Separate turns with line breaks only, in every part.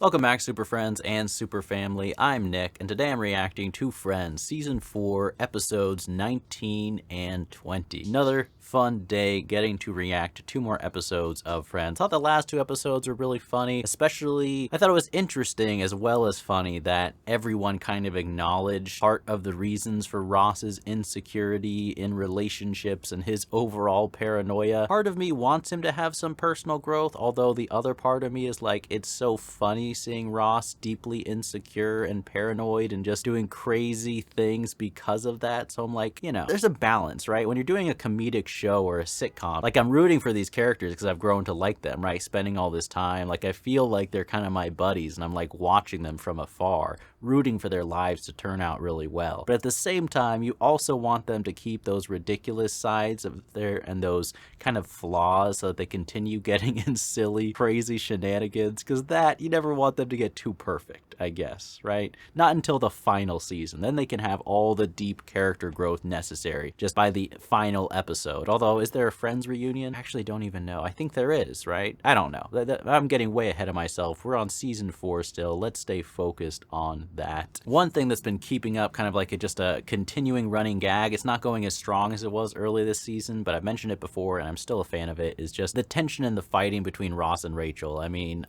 Welcome back, Super Friends and Super Family. I'm Nick, and today I'm reacting to Friends, Season 4, Episodes 19 and 20. Another fun day getting to react to 2 more episodes of Friends. I thought the last 2 episodes were really funny, especially I thought it was interesting as well as funny that everyone kind of acknowledged part of the reasons for Ross's insecurity in relationships and his overall paranoia. Part of me wants him to have some personal growth, although the other part of me is like, it's so funny seeing Ross deeply insecure and paranoid and just doing crazy things because of that. So I'm like, you know, there's a balance, right? When you're doing a comedic show or a sitcom, like I'm rooting for these characters because I've grown to like them, right? Spending all this time, like I feel like they're kind of my buddies and I'm like watching them from afar, rooting for their lives to turn out really well. But at the same time, you also want them to keep those ridiculous sides of their and those kind of flaws so that they continue getting in silly, crazy shenanigans, because that, you never want them to get too perfect, I guess, right? Not until the final season. Then they can have all the deep character growth necessary just by the final episode. Although, is there a Friends reunion? I actually don't even know. I think there is, right? I don't know. I'm getting way ahead of myself. We're on Season 4 still. Let's stay focused on that. One thing that's been keeping up, kind of like just a continuing running gag, it's not going as strong as it was early this season, but I've mentioned it before and I'm still a fan of it, is just the tension and the fighting between Ross and Rachel. I mean,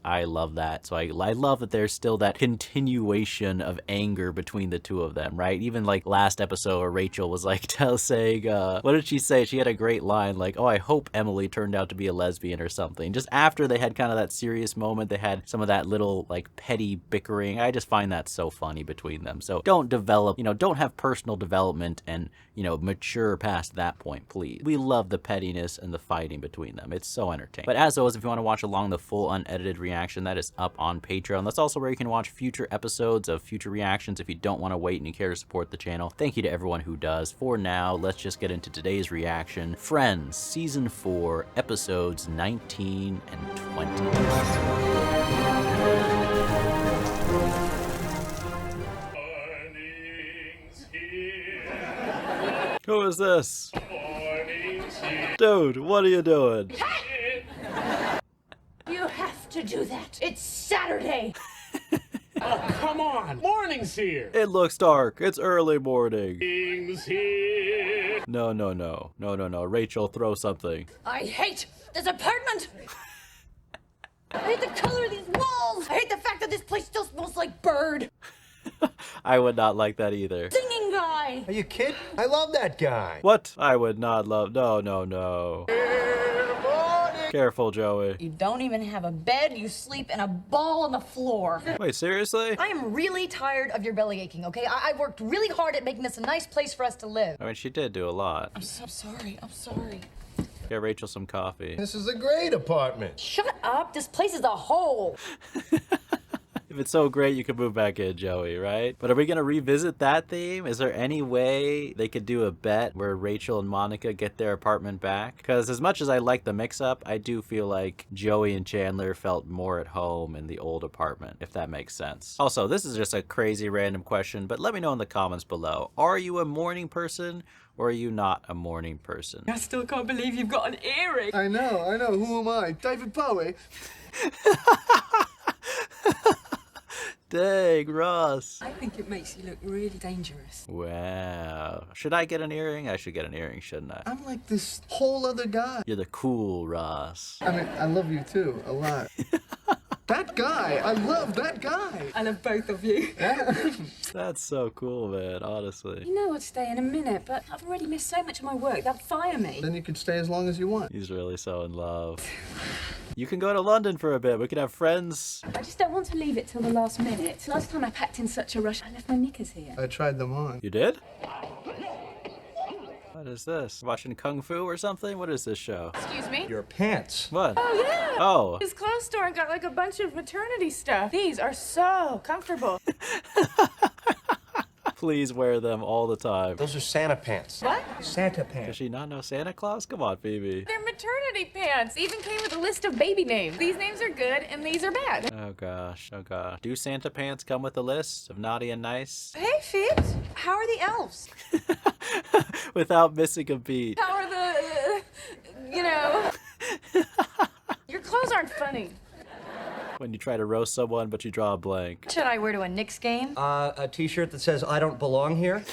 I love that. So I love that there's still that continuation of anger between the two of them, right? Even like last episode where Rachel was like saying, what did she say? She had a great line like, oh, I hope Emily turned out to be a lesbian or something. Just after they had kind of that serious moment, they had some of that little like petty bickering. I just find that so funny between them. So don't develop, don't have personal development and, mature past that point, please. We love the pettiness and the fighting between them. It's so entertaining. But as always, if you want to watch along the full unedited reaction, that is up on Patreon. That's also where you can watch future episodes of future reactions if you don't want to wait and you care to support the channel. Thank you to everyone who does. For now, let's just get into today's reaction. Friends, Season 4, Episodes 19 and 20. Who is this? Dude, what are you doing?
You have to do that. It's Saturday.
Oh, come on. Morning's here.
It looks dark. It's early morning.
Morning's here.
No. Rachel, throw something.
I hate this apartment. I hate the color of these walls. I hate the fact that this place still smells like bird.
I would not like that either.
Singing guy.
Are you kidding? I love that guy.
What? I would not love. No. Careful, Joey.
You don't even have a bed. You sleep in a ball on the floor.
Wait, seriously?
I am really tired of your belly aching, okay? I worked really hard at making this a nice place for us to live.
I mean, she did do a lot.
I'm so sorry. I'm sorry.
Get Rachel some coffee.
This is a great apartment.
Shut up. This place is a hole.
If it's so great, you could move back in, Joey, right? But are we going to revisit that theme? Is there any way they could do a bet where Rachel and Monica get their apartment back? Because as much as I like the mix-up, I do feel like Joey and Chandler felt more at home in the old apartment, if that makes sense. Also, this is just a crazy random question, but let me know in the comments below. Are you a morning person? Or are you not a morning person?
I still can't believe you've got an earring.
I know. Who am I? David Bowie?
Dang, Ross.
I think it makes you look really dangerous.
Wow. Should I get an earring? I should get an earring, shouldn't I?
I'm like this whole other guy.
You're the cool Ross.
I mean, I love you too, a lot. That guy! I love that guy!
I love both of you.
That's so cool, man, honestly.
You know I'd stay in a minute, but I've already missed so much of my work. They'll fire me.
Then you can stay as long as you want.
He's really so in love. You can go to London for a bit. We can have friends.
I just don't want to leave it till the last minute. Last time I packed in such a rush, I left my knickers here.
I tried them on.
You did? What is this? Watching Kung Fu or something? What is this show?
Excuse me?
Your pants.
What?
Oh, yeah.
Oh.
His clothes store and got like a bunch of maternity stuff. These are so comfortable.
Please wear them all the time.
Those are Santa pants.
What?
Santa
Does
pants.
she not know Santa Claus? Come on, Phoebe.
They're maternity pants. Even came with a list of baby names. These names are good and these are bad.
Oh gosh, oh gosh. Do Santa pants come with a list of naughty and nice?
Hey, Phoebes. How are the elves?
Without missing a beat.
How are the, Your clothes aren't funny.
When you try to roast someone, but you draw a blank.
What should I wear to a Knicks game?
A t-shirt that says, I don't belong here.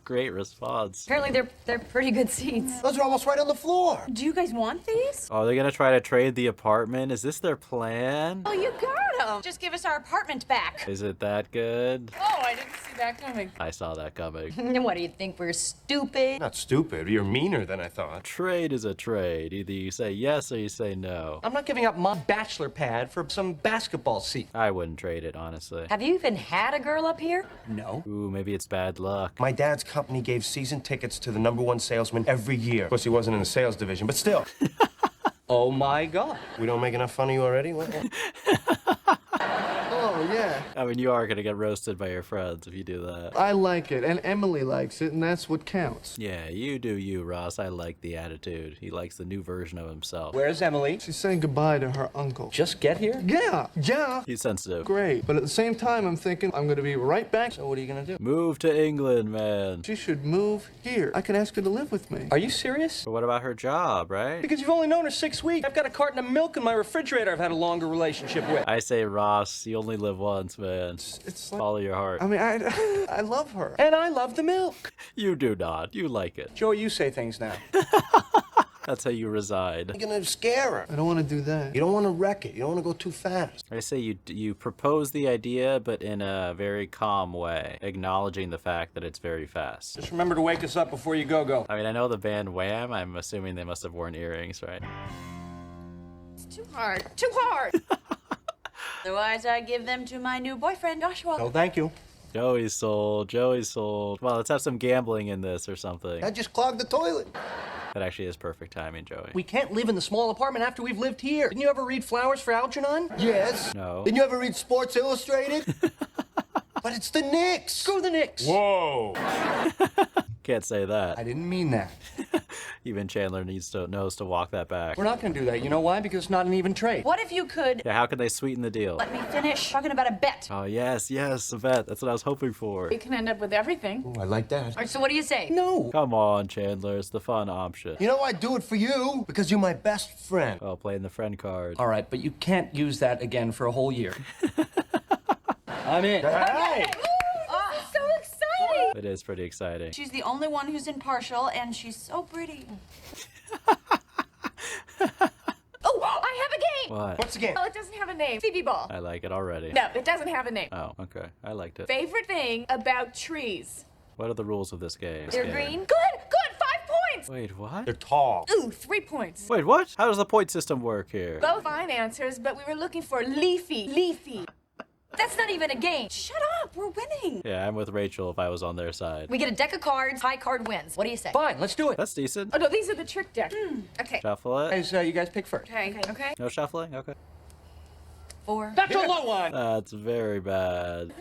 Great response.
Apparently they're pretty good seats.
Those are almost right on the floor.
Do you guys want these?
Oh, they're gonna try to trade the apartment? Is this their plan?
Oh, you got them. Just give us our apartment back.
Is it that good?
Oh, I didn't see that coming.
I saw that coming.
What do you think? We're stupid?
Not stupid. You're meaner than I thought.
Trade is a trade. Either you say yes or you say no.
I'm not giving up my bachelor pad for some basketball seat.
I wouldn't trade it, honestly.
Have you even had a girl up here?
No.
Ooh, maybe it's bad luck.
My dad's company gave season tickets to the #1 salesman every year. Of course, he wasn't in the sales division, but still.
Oh my God.
We don't make enough fun of you already?
Oh, yeah.
I mean, you are gonna get roasted by your friends if you do that.
I like it, and Emily likes it, and that's what counts.
Yeah, you do you, Ross. I like the attitude. He likes the new version of himself.
Where's Emily?
She's saying goodbye to her uncle.
Just get here?
Yeah.
He's sensitive.
Great. But at the same time, I'm thinking I'm going to be right back.
So what are you gonna do?
Move to England, man.
She should move here. I can ask her to live with me.
Are you serious?
But what about her job, right?
Because you've only known her 6 weeks. I've got a carton of milk in my refrigerator I've had a longer relationship with.
I say, Ross, you only live once, man.
It's like,
Follow your heart.
I mean, I love her.
And I love the milk.
You do not. You like it.
Joey, you say things now.
That's how you reside.
You're gonna scare her.
I don't want to do that.
You don't want to wreck it. You don't want to go too fast.
I say you propose the idea, but in a very calm way, acknowledging the fact that it's very fast.
Just remember to wake us up before you go.
I mean, I know the band Wham. I'm assuming they must have worn earrings, right?
It's too hard. Too hard.
Otherwise, I give them to my new boyfriend, Joshua.
No, thank you.
Joey's sold. Joey's sold. Well, let's have some gambling in this or something.
I just clogged the toilet.
That actually is perfect timing, Joey.
We can't live in the small apartment after we've lived here. Didn't you ever read Flowers for Algernon?
Yes.
No.
Didn't you ever read Sports Illustrated? But it's the Knicks.
Screw the Knicks.
Whoa.
Can't say that.
I didn't mean that.
Even Chandler knows to walk that back.
We're not gonna do that. You know why? Because it's not an even trade.
What if you could
Yeah, how can they sweeten the deal?
let me finish talking about a bet?
Oh, yes, a bet. That's what I was hoping for.
We can end up with everything.
Ooh, I like that.
All right, so what do you say?
No.
Come on, Chandler. It's the fun option.
You know, I'd do it for you because you're my best friend.
Oh, playing the friend card.
All right, but you can't use that again for a whole year. I'm in.
Hey!
Oh, this is so exciting.
It is pretty exciting.
She's the only one who's impartial, and she's so pretty. Oh, I have a game!
What?
Once again.
Well, it doesn't have a name. Phoebe ball.
I like it already.
No, it doesn't have a name.
Oh, okay. I liked it.
Favorite thing about trees.
What are the rules of this game?
They're green. Good, good. 5 points.
Wait, what?
They're tall.
Ooh, 3 points.
Wait, what? How does the point system work here?
Both fine answers, but we were looking for leafy. Leafy.
That's not even a game. Shut up, we're winning.
Yeah, I'm with Rachel if I was on their side.
We get a deck of cards, high card wins. What do you say?
Fine, let's do it.
That's decent.
Oh, no, these are the trick deck. Okay.
Shuffle it.
Guys, you guys pick first.
Okay.
No shuffling? Okay.
4.
That's a low one.
That's very bad.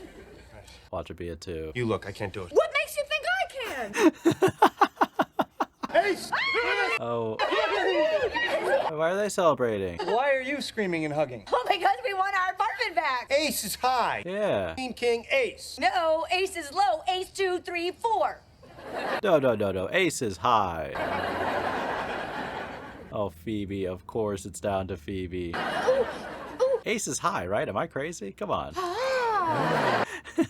Watch it be a 2.
You look, I can't do it.
What makes you think I can?
Ace!
Oh. Why are they celebrating?
Why are you screaming and hugging?
Oh, because we want our apartment back.
Ace is high.
Yeah.
Queen, king, ace.
No, ace is low. Ace 2, 3, 4.
No. Ace is high. Oh, Phoebe. Of course it's down to Phoebe.
Ooh.
Ace is high, right? Am I crazy? Come on.
Ah. All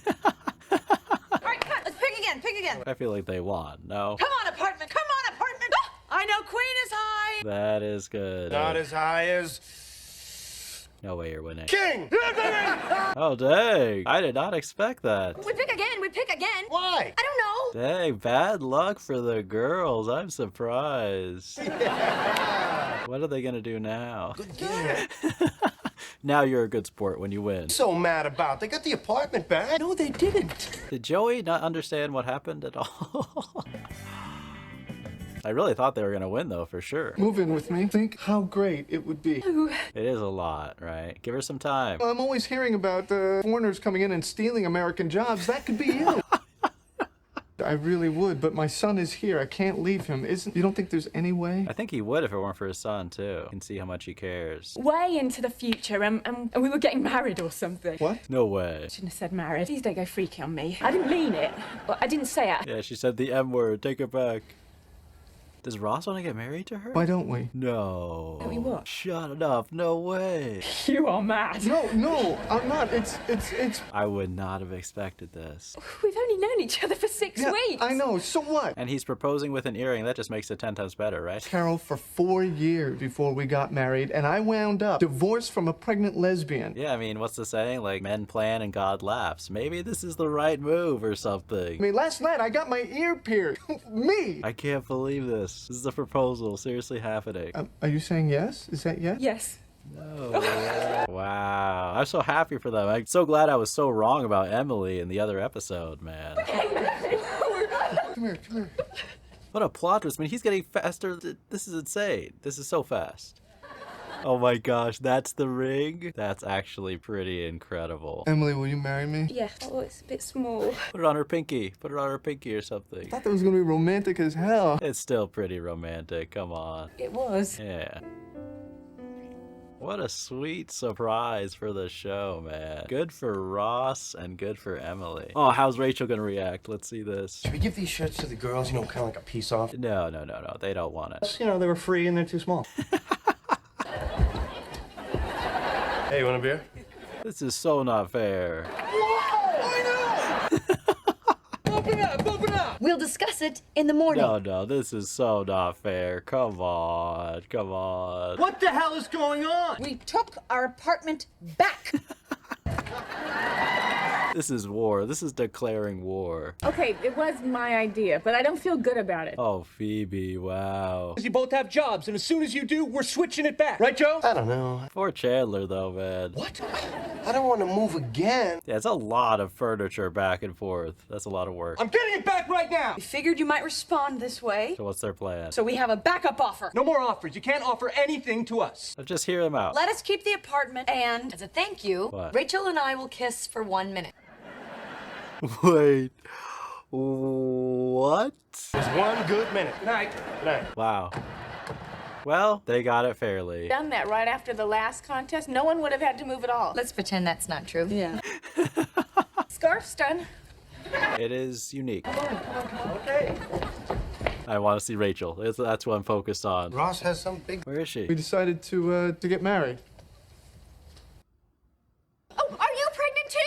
right, come on. Let's pick again. Pick again.
I feel like they won. No?
Come on, apartment. Come on, apartment. Ah, I know queen is high.
That is good.
Not as high as
No way you're winning.
king.
Oh, dang. I did not expect that.
We pick again. We pick again.
Why?
I don't know.
Dang, bad luck for the girls. I'm surprised. What are they gonna do now?
Good game.
Now you're a good sport when you win.
So mad about? They got the apartment back.
No, they didn't.
Did Joey not understand what happened at all? I really thought they were gonna win though, for sure.
Move in with me. Think how great it would be.
It is a lot, right? Give her some time.
I'm always hearing about foreigners coming in and stealing American jobs. That could be you. I really would, but my son is here. I can't leave him. You don't think there's any way?
I think he would if it weren't for his son too. You can see how much he cares.
Way into the future, and we were getting married or something.
What?
No way.
Shouldn't have said married. Please don't go freaky on me. I didn't mean it. But I didn't say it.
Yeah, she said the M word. Take it back. Does Ross want to get married to her?
Why don't we?
No.
Don't we what?
Shut up. No way.
You are mad.
No, I'm not. It's.
I would not have expected this.
We've only known each other for 6
Yeah,
weeks.
I know. So what?
And he's proposing with an earring. That just makes it 10 times better, right?
Carol, for 4 years before we got married, and I wound up divorced from a pregnant lesbian.
Yeah, I mean, what's the saying? Like, men plan and God laughs. Maybe this is the right move or something.
I mean, last night I got my ear pierced. Me!
I can't believe this. This is a proposal seriously happening.
Are you saying yes? Is that yes?
Yes.
Wow. I'm so happy for them. I'm so glad I was so wrong about Emily in the other episode, man.
Come here.
What a plot twist. I mean, he's getting faster. This is insane. This is so fast. Oh my gosh, that's the ring? That's actually pretty incredible.
Emily, will you marry me?
Yeah. Oh, it's a bit small.
Put it on her pinky. Put it on her pinky or something.
I thought that was gonna be romantic as hell.
It's still pretty romantic. Come on.
It was.
Yeah. What a sweet surprise for the show, man. Good for Ross and good for Emily. Oh, how's Rachel gonna react? Let's see this.
Should we give these shirts to the girls, you know, kind of like a piece off?
No. They don't want it.
You know, they were free and they're too small. Hey, you want a beer?
This is so not fair.
We'll discuss it in the morning.
No, this is so not fair. Come on.
What the hell is going on?
We took our apartment back.
This is war. This is declaring war.
Okay, it was my idea, but I don't feel good about it.
Oh, Phoebe, wow.
You both have jobs, and as soon as you do, we're switching it back. Right, Joe?
I don't know.
Poor Chandler, though, man.
What? I don't want to move again.
Yeah, it's a lot of furniture back and forth. That's a lot of work.
I'm getting it back right now.
We figured you might respond this way,
So what's their plan?
so we have a backup offer.
No more offers. You can't offer anything to us.
Just hear them out.
Let us keep the apartment, and as a thank you,
What?
Rachel and I will kiss for 1 minute.
Wait. What?
Just 1 good minute.
Good night.
Good night.
Wow. Well, they got it fairly.
Done that right after the last contest, no one would have had to move at all.
Let's pretend that's not true.
Yeah.
Scarf's done.
It is unique.
Okay.
I want to see Rachel. That's what I'm focused on.
Ross has some big...
Where is she?
We decided to get married.
Oh, are you pregnant too?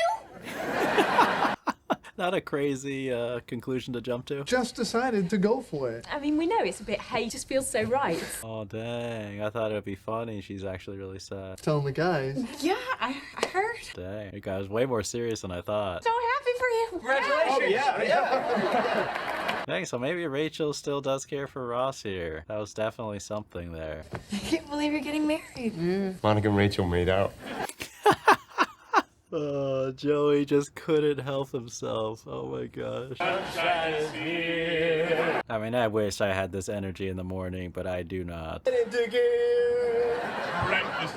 Not a crazy conclusion to jump to.
Just decided to go for it.
I mean, we know it's a bit hey, just feels so right.
Oh, dang. I thought it would be funny. She's actually really sad.
Telling the guys.
Yeah, I heard.
Dang. You guys way more serious than I thought.
So happy for you.
Congratulations. Oh, yeah.
Dang, so maybe Rachel still does care for Ross here. That was definitely something there.
I can't believe you're getting married.
Monica and Rachel made out.
Joey just couldn't help himself. Oh my gosh. I mean, I wish I had this energy in the morning, but I do not.
Breakfast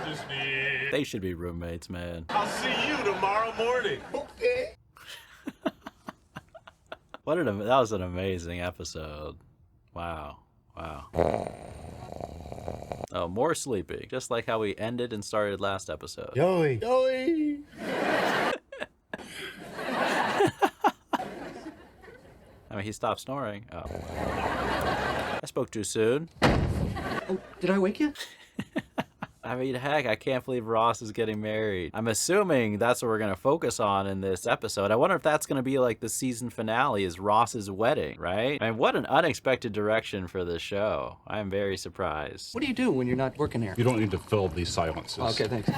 is near.
They should be roommates, man.
I'll see you tomorrow morning. Okay.
That was an amazing episode. Wow. Oh, more sleeping. Just like how we ended and started last episode.
Joey.
I mean, he stopped snoring. Oh. I spoke too soon.
Oh, did I wake you?
I mean, heck, I can't believe Ross is getting married. I'm assuming that's what we're going to focus on in this episode. I wonder if that's going to be like the season finale is Ross's wedding, right? I mean, what an unexpected direction for this show. I'm very surprised.
What do you do when you're not working here?
You don't need to fill these silences.
Okay, thanks.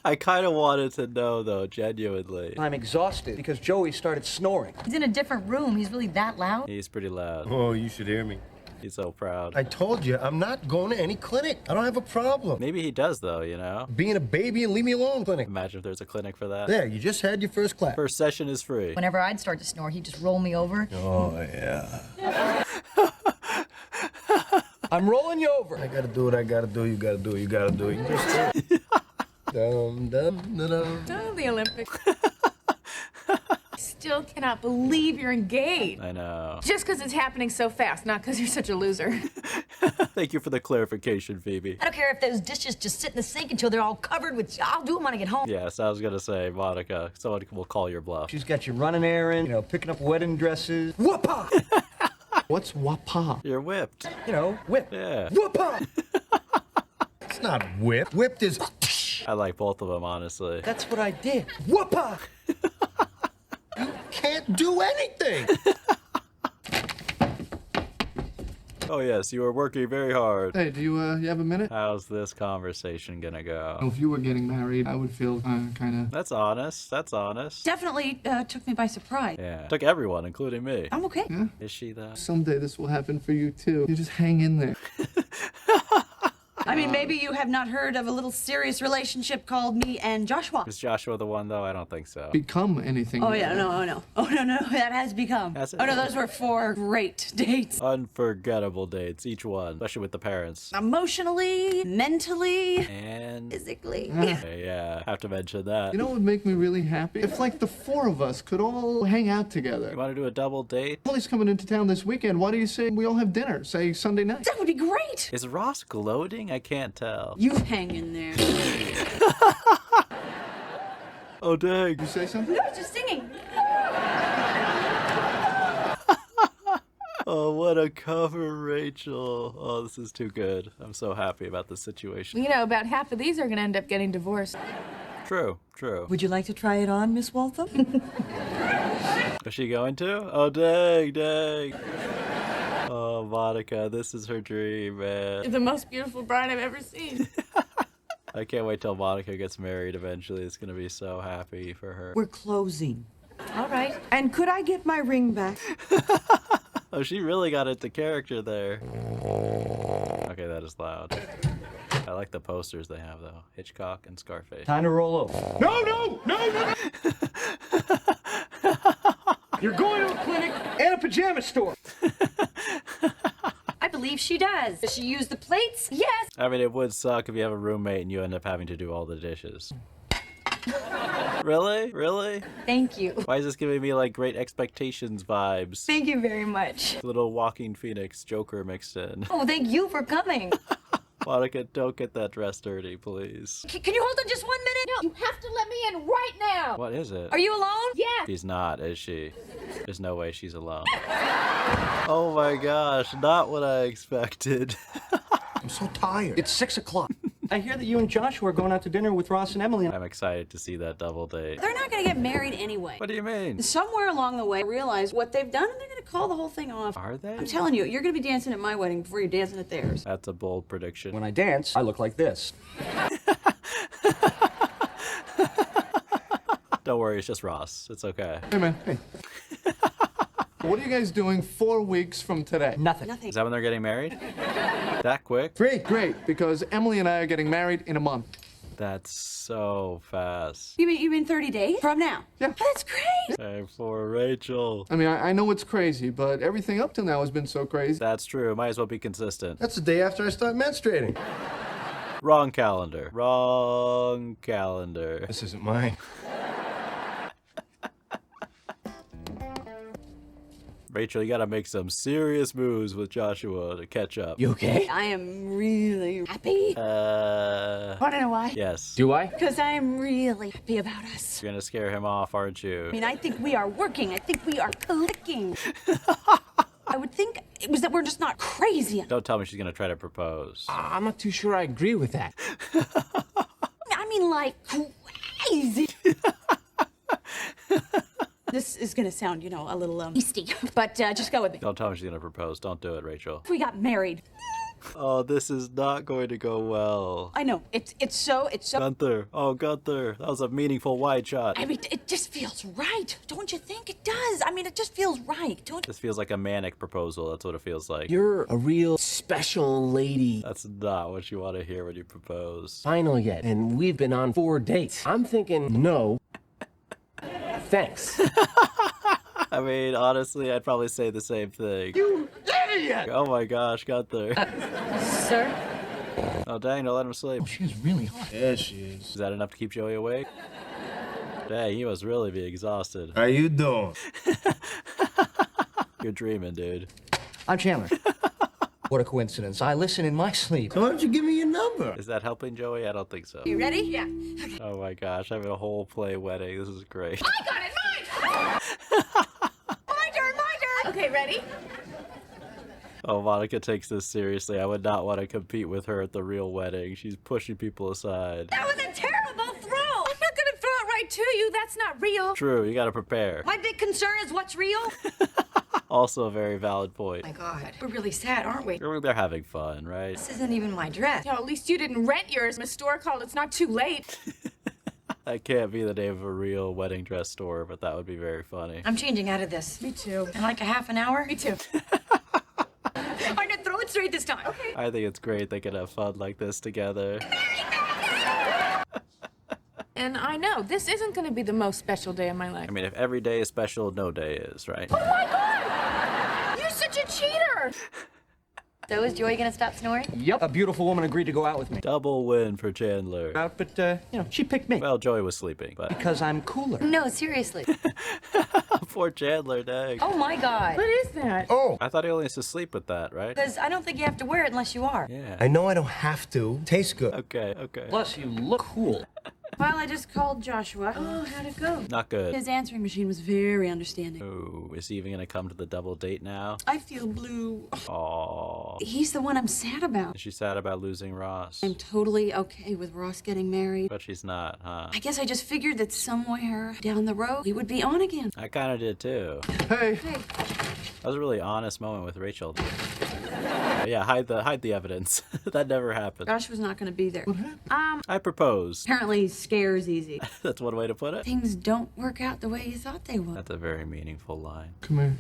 I kind of wanted to know, though, genuinely.
I'm exhausted because Joey started snoring.
He's in a different room. He's really that loud.
He's pretty loud.
Oh, you should hear me.
He's so proud.
I told you, I'm not going to any clinic. I don't have a problem.
Maybe he does, though, you know?
Being a baby and leave me alone clinic.
Imagine if there's a clinic for that.
There, you just had your first class.
First session is free.
Whenever I'd start to snore, he'd just roll me over.
Oh, yeah.
I'm rolling you over.
I gotta do what I gotta do. You gotta do what you gotta do. You just do it. Dum, dum, dum, dum.
Oh, the Olympics. Still cannot believe you're engaged.
I know.
Just because it's happening so fast, not because you're such a loser.
Thank you for the clarification, Phoebe.
I don't care if those dishes just sit in the sink until they're all covered with. I'll do them when I get home.
Yes, I was going to say, Monica, someone will call your bluff.
She's got you running errands, picking up wedding dresses. Whoop-ah!
What's wapa?
You're whipped.
You know, whip.
Yeah.
Whoop-a! It's not whip. Whipped is...
I like both of them, honestly.
That's what I did. Whoop-a! You can't do anything.
Oh yes, you were working very hard.
Hey, do you have a minute?
How's this conversation gonna go?
If you were getting married, I would feel kind of...
That's honest. That's honest.
Definitely took me by surprise.
Yeah. Took everyone, including me.
I'm okay.
Yeah?
Is she though?
Someday this will happen for you too. You just hang in there.
I mean, maybe you have not heard of a little serious relationship called me and Joshua.
Is Joshua the one though? I don't think so.
Become anything.
Oh yeah, no, oh no. Oh no, that has become.
Has it?
Oh no, those were 4 great dates.
Unforgettable dates, each one, especially with the parents.
Emotionally, mentally,
And
physically.
okay, yeah, have to mention that.
You know what would make me really happy? If like the 4 of us could all hang out together.
You want to do a double date?
Molly's coming into town this weekend. Why do you say we all have dinner? Say Sunday night.
That would be great.
Is Ross gloating? I can't tell.
You hang in there.
Oh dang.
You say something?
No, just singing.
Oh, what a cover, Rachel. Oh, this is too good. I'm so happy about this situation.
You know, about half of these are gonna end up getting divorced.
True, true.
Would you like to try it on, Miss Waltham?
Is she going to? Oh, dang, dang. Oh, Monica, this is her dream, man.
The most beautiful bride I've ever seen.
I can't wait till Monica gets married eventually. It's gonna be so happy for her.
We're closing.
All right.
And could I get my ring back?
Oh, she really got into character there. Okay, that is loud. I like the posters they have, though. Hitchcock and Scarface.
Time to roll over.
No! You're going to a clinic and a pajama store.
I believe she does. Does she use the plates? Yes.
I mean, it would suck if you have a roommate and you end up having to do all the dishes. Really? Really?
Thank you.
Why is this giving me, like, Great Expectations vibes?
Thank you very much.
Little Walking Phoenix Joker mixed in.
Oh, thank you for coming.
Monica, don't get that dress dirty, please.
Can you hold on just 1 minute?
No, you have to let me in right now.
What is it?
Are you alone?
Yeah.
She's not, is she? There's no way she's alone. Oh my gosh, not what I expected.
I'm so tired.
It's 6 o'clock. I hear that you and Joshua are going out to dinner with Ross and Emily.
I'm excited to see that double date.
They're not gonna get married anyway.
What do you mean?
Somewhere along the way, realize what they've done, and they're gonna call the whole thing off.
Are they?
I'm telling you, you're gonna be dancing at my wedding before you're dancing at theirs.
That's a bold prediction.
When I dance, I look like this.
Don't worry, it's just Ross. It's okay.
Hey man, hey. What are you guys doing 4 weeks from today?
Nothing.
Is that when they're getting married? That quick?
Great, because Emily and I are getting married in a month.
That's so fast.
You mean 30 days from now?
Yeah.
Oh, that's great.
Hey, for Rachel.
I mean, I know it's crazy, but everything up till now has been so crazy.
That's true. Might as well be consistent.
That's the day after I start menstruating.
Wrong calendar. Wrong calendar.
This isn't mine.
Rachel, you gotta make some serious moves with Joshua to catch up.
You okay?
I am really happy. Wanna know why?
Yes.
Do I?
Because I am really happy about us.
You're gonna scare him off, aren't you?
I mean, I think we are working. I think we are clicking. I would think it was that we're just not crazy.
Don't tell me she's gonna try to propose.
I'm not too sure I agree with that.
I mean, like, crazy. This is gonna sound, a little hasty, but just go with me.
Don't tell me she's gonna propose. Don't do it, Rachel.
If we got married.
Oh, this is not going to go well.
I know, it's so.
Gunther. Oh, Gunther. That was a meaningful wide shot.
I mean, it just feels right. Don't you think it does? I mean, it just feels right. Don't
This feels like a manic proposal. That's what it feels like.
You're a real special lady.
That's not what you want to hear when you propose.
Final yet, and we've been on 4 dates. I'm thinking no. Thanks.
I mean, honestly, I'd probably say the same thing.
You idiot!
Oh my gosh, Gunther.
Sir?
Oh, dang, don't let him sleep.
She's really hot.
Yeah, she is.
Is that enough to keep Joey awake? Dang, he must really be exhausted.
How you doing?
You're dreaming, dude.
I'm Chandler. What a coincidence. I listen in my sleep.
So why don't you give me your number?
Is that helping Joey? I don't think so.
You ready? Yeah.
Oh my gosh, having a whole play wedding. This is great.
I got it, mine!
My turn.
Okay, ready?
Oh, Monica takes this seriously. I would not want to compete with her at the real wedding. She's pushing people aside.
That was a terrible throw!
I'm not gonna throw it right to you. That's not real.
True, you gotta prepare.
My big concern is what's real.
Also a very valid point.
My God, we're really sad, aren't we?
They're having fun, right?
This isn't even my dress.
Yeah, at least you didn't rent yours. Miss Store called It's Not Too Late.
That can't be the name of a real wedding dress store, but that would be very funny.
I'm changing out of this.
Me too.
In like a half an hour.
Me too.
I'm gonna throw it straight this time. Okay.
I think it's great they can have fun like this together.
And I know, this isn't gonna be the most special day of my life.
I mean, if every day is special, no day is, right?
Oh my God! You're such a cheater!
So is Joy gonna stop snoring?
Yep. A beautiful woman agreed to go out with me.
Double win for Chandler.
Out, but, you know, she picked me.
Well, Joy was sleeping, but...
Because I'm cooler.
No, seriously.
Poor Chandler, dang.
Oh my God.
What is that?
Oh,
I thought he only used to sleep with that, right?
Because I don't think you have to wear it unless you are.
Yeah.
I know I don't have to. Tastes good.
Okay, okay.
Plus, you look cool.
Well, I just called Joshua. Oh, how'd it go?
Not good.
His answering machine was very understanding.
Ooh, is he even gonna come to the double date now?
I feel blue.
Aww.
He's the one I'm sad about.
Is she sad about losing Ross?
I'm totally okay with Ross getting married.
But she's not, huh?
I guess I just figured that somewhere down the road we would be on again.
I kinda did too.
Hey,
That was a really honest moment with Rachel. Yeah, hide the evidence. That never happened.
Josh was not going to be there.
I proposed.
Apparently scares easy.
That's one way to put it.
Things don't work out the way you thought they would.
That's a very meaningful line.
come here.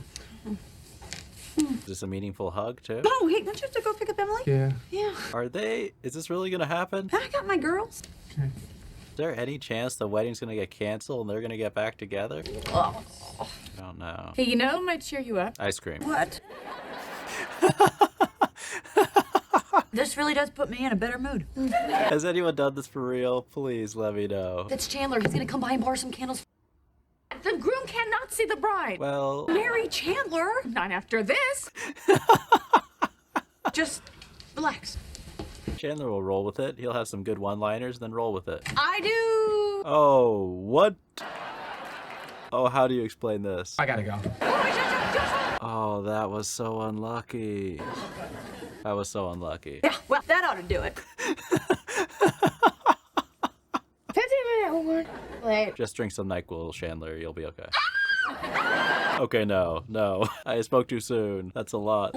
Is this a meaningful hug too?
Oh, hey, don't you have to go pick up Emily?
Yeah.
Yeah.
Is this really gonna happen?
I got my girls.
Is there any chance the wedding's gonna get canceled and they're gonna get back together?
Oh.
I don't know.
Hey, you know what might cheer you up?
Ice cream.
What? This really does put me in a better mood.
Has anyone done this for real? Please let me know.
That's Chandler. He's gonna come by and borrow some candles.
The groom cannot see the bride.
Well,
Mary Chandler.
Not after this.
Just relax.
Chandler will roll with it. He'll have some good one-liners, then roll with it.
I do.
Oh, what? Oh, how do you explain this?
I gotta go.
Oh, that was so unlucky. That was so unlucky.
Yeah, well, that ought to do it.
15-minute warning. Wait.
Just drink some NyQuil, Chandler. You'll be okay. Okay, no. I spoke too soon. That's a lot.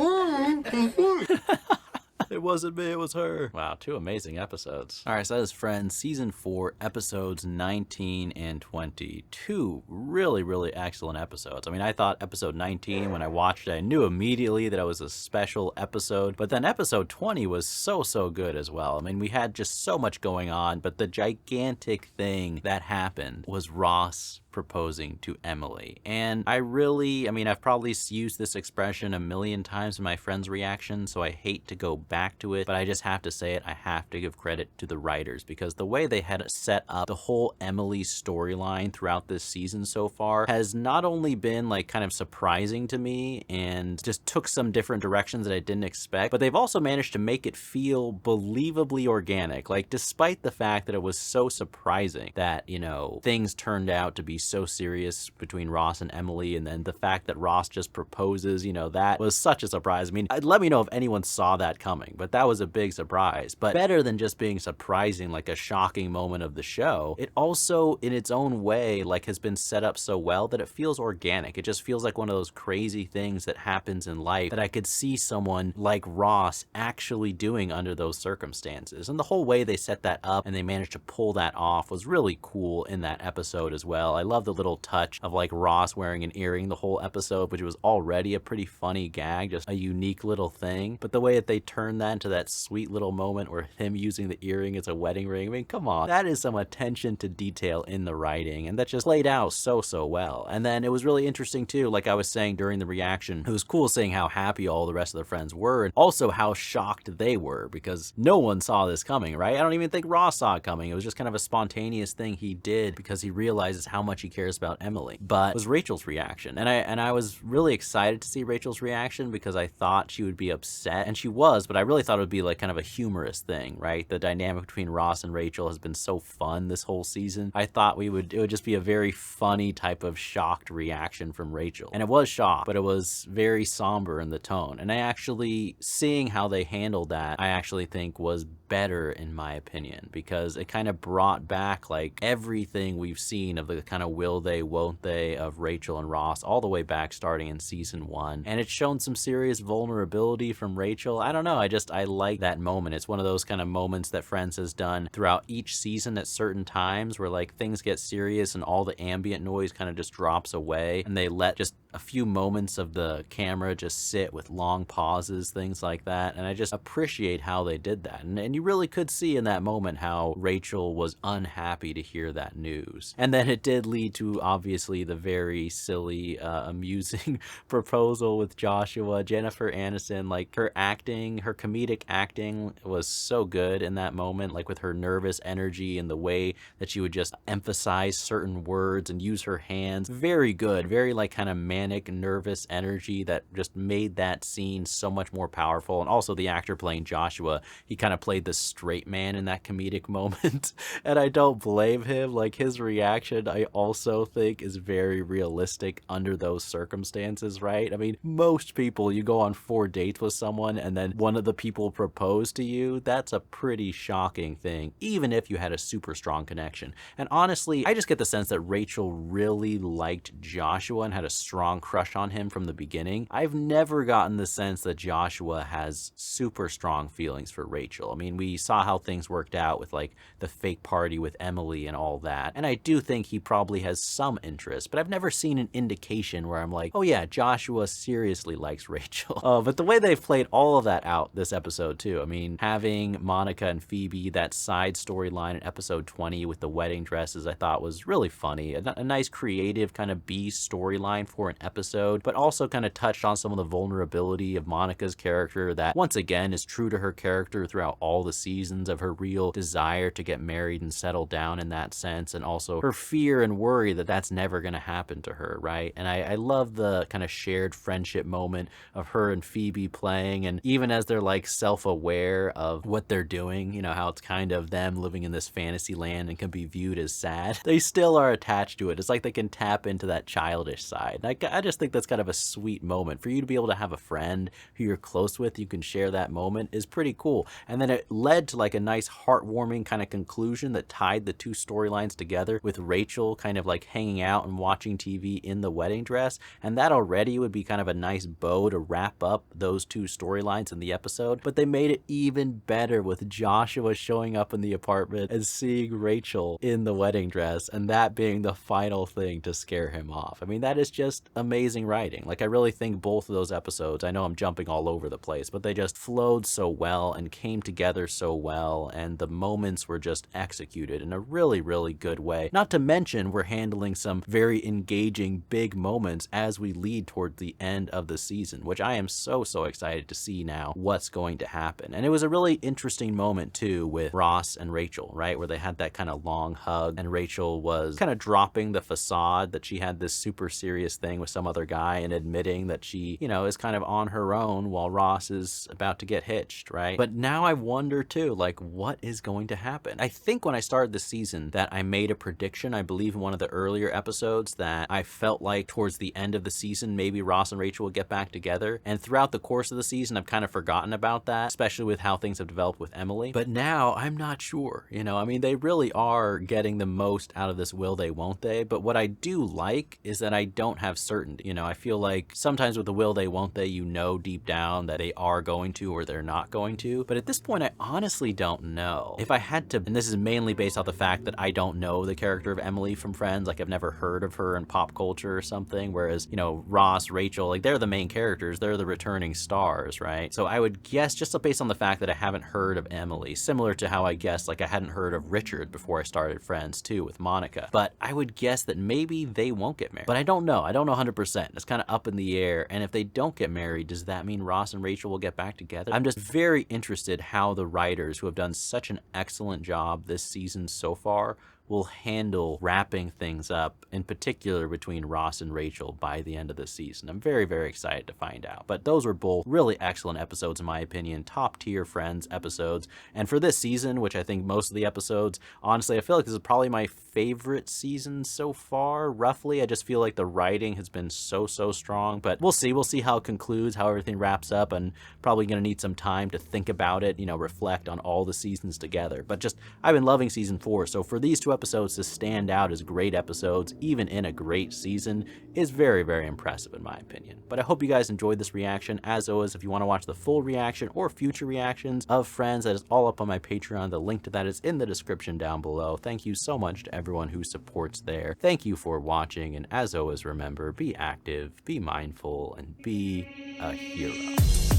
It wasn't me, it was her. Wow, 2 amazing episodes. All right, so that is Friends Season 4, episodes 19 and 20. 2 really, really excellent episodes. I mean, I thought episode 19, when I watched it, I knew immediately that it was a special episode. But then episode 20 was so good as well. I mean, we had just so much going on, but the gigantic thing that happened was Ross proposing to Emily. And I've probably used this expression a million times in my friends' reaction, so I hate to go back to it, but I just have to say it. I have to give credit to the writers, because the way they had set up the whole Emily storyline throughout this season so far has not only been like kind of surprising to me and just took some different directions that I didn't expect, but they've also managed to make it feel believably organic. Like, despite the fact that it was so surprising that, you know, things turned out to be so serious between Ross and Emily, and then the fact that Ross just proposes, you know, that was such a surprise. I mean, let me know if anyone saw that coming, but that was a big surprise. But better than just being surprising, like a shocking moment of the show, it also, in its own way, like has been set up so well that it feels organic. It just feels like one of those crazy things that happens in life that I could see someone like Ross actually doing under those circumstances. And the whole way they set that up and they managed to pull that off was really cool in that episode as well. I love the little touch of like Ross wearing an earring the whole episode, which was already a pretty funny gag, just a unique little thing. But the way that they turned that into that sweet little moment where him using the earring as a wedding ring, I mean, come on, that is some attention to detail in the writing, and that just played out so well. And then it was really interesting too, like I was saying during the reaction, it was cool seeing how happy all the rest of the friends were, and also how shocked they were, because no one saw this coming, right? I don't even think Ross saw it coming. It was just kind of a spontaneous thing he did because he realizes how much she cares about Emily, but was Rachel's reaction. And I was really excited to see Rachel's reaction because I thought she would be upset, and she was, but I really thought it would be like kind of a humorous thing, right? The dynamic between Ross and Rachel has been so fun this whole season. I thought it would just be a very funny type of shocked reaction from Rachel. And it was shocked, but it was very somber in the tone. And I actually, seeing how they handled that, I actually think was better in my opinion, because it kind of brought back like everything we've seen of the kind of will they, won't they of Rachel and Ross all the way back starting in season 1. And it's shown some serious vulnerability from Rachel. I don't know, I like that moment. It's one of those kind of moments that Friends has done throughout each season at certain times where like things get serious and all the ambient noise kind of just drops away, and they let just a few moments of the camera just sit with long pauses, things like that. And I just appreciate how they did that. And you really could see in that moment how Rachel was unhappy to hear that news. And then it did lead to obviously the very silly, amusing proposal with Joshua. Jennifer Aniston, like her acting, her comedic acting was so good in that moment, like with her nervous energy and the way that she would just emphasize certain words and use her hands. Very good, very like kind of manic, nervous energy that just made that scene so much more powerful. And also the actor playing Joshua, he kind of played the straight man in that comedic moment. And I don't blame him. Like his reaction, I also think is very realistic under those circumstances, right? I mean, most people, you go on 4 dates with someone and then one of the people propose to you, that's a pretty shocking thing, even if you had a super strong connection. And honestly, I just get the sense that Rachel really liked Joshua and had a strong crush on him from the beginning. I've never gotten the sense that Joshua has super strong feelings for Rachel. I mean, we saw how things worked out with like the fake party with Emily and all that. And I do think he probably has some interest, but I've never seen an indication where I'm like, oh yeah, Joshua seriously likes Rachel. But the way they've played all of that out this episode too. I mean, having Monica and Phoebe, that side storyline in episode 20 with the wedding dresses, I thought was really funny. A nice creative kind of B storyline for an episode, but also kind of touched on some of the vulnerability of Monica's character that once again is true to her character throughout all the seasons, of her real desire to get married and settle down in that sense, and also her fear and worry that that's never going to happen to her, right? And I love the kind of shared friendship moment of her and Phoebe playing, and even as they're like self-aware of what they're doing, you know, how it's kind of them living in this fantasy land and can be viewed as sad, they still are attached to it. It's like they can tap into that childish side. I just think that's kind of a sweet moment. For you to be able to have a friend who you're close with, you can share that moment, is pretty cool. And then it led to like a nice heartwarming kind of conclusion that tied the two storylines together, with Rachel kind of like hanging out and watching TV in the wedding dress. And that already would be kind of a nice bow to wrap up those two storylines in the episode. But they made it even better with Joshua showing up in the apartment and seeing Rachel in the wedding dress, and that being the final thing to scare him off. I mean, that is just amazing writing. Like, I really think both of those episodes, I know I'm jumping all over the place, but they just flowed so well and came together so well, and the moments were just executed in a really, really good way. Not to mention, we're handling some very engaging big moments as we lead toward the end of the season, which I am so excited to see now what's going to happen. And it was a really interesting moment too with Ross and Rachel, right, where they had that kind of long hug, and Rachel was kind of dropping the facade that she had this super serious thing with some other guy and admitting that she, you know, is kind of on her own while Ross is about to get hitched, right? But now I wonder too, like, what is going to happen? I think when I started the season that I made a prediction, I believe in one of the earlier episodes, that I felt like towards the end of the season maybe Ross and Rachel would get back together. And throughout the course of the season I've kind of forgotten about that, especially with how things have developed with Emily. But now I'm not sure, you know, I mean, they really are getting the most out of this will they, won't they? But what I do like is that I don't have certainty. You know, I feel like sometimes with the will they, won't they, you know deep down that they are going to or they're not going to. But at this point I honestly don't know. If I had to, and this is mainly based off the fact that I don't know the character of Emily from Friends, like I've never heard of her in pop culture or something, whereas, you know, Ross, Rachel, like they're the main characters, they're the returning stars, right? So I would guess, just based on the fact that I haven't heard of Emily, similar to how I guessed like I hadn't heard of Richard before I started Friends too with Monica, but I would guess that maybe they won't get married. But I don't know 100%. It's kind of up in the air. And if they don't get married, does that mean Ross and Rachel will get back together? I'm just very interested how the writers, who have done such an excellent job this season so far, will handle wrapping things up, in particular between Ross and Rachel, by the end of the season. I'm very, very excited to find out. But those were both really excellent episodes, in my opinion, top tier Friends episodes. And for this season, which I think most of the episodes, honestly, I feel like this is probably my favorite season so far, roughly. I just feel like the writing has been so strong, but we'll see. We'll see how it concludes, how everything wraps up, and probably going to need some time to think about it, you know, reflect on all the seasons together. But just, I've been loving season 4, so for these 2 episodes to stand out as great episodes, even in a great season, is very, very impressive in my opinion. But I hope you guys enjoyed this reaction. As always, if you want to watch the full reaction or future reactions of Friends, that is all up on my Patreon. The link to that is in the description down below. Thank you so much to everyone who supports there. Thank you for watching, and as always, remember, be active, be mindful, and be a hero.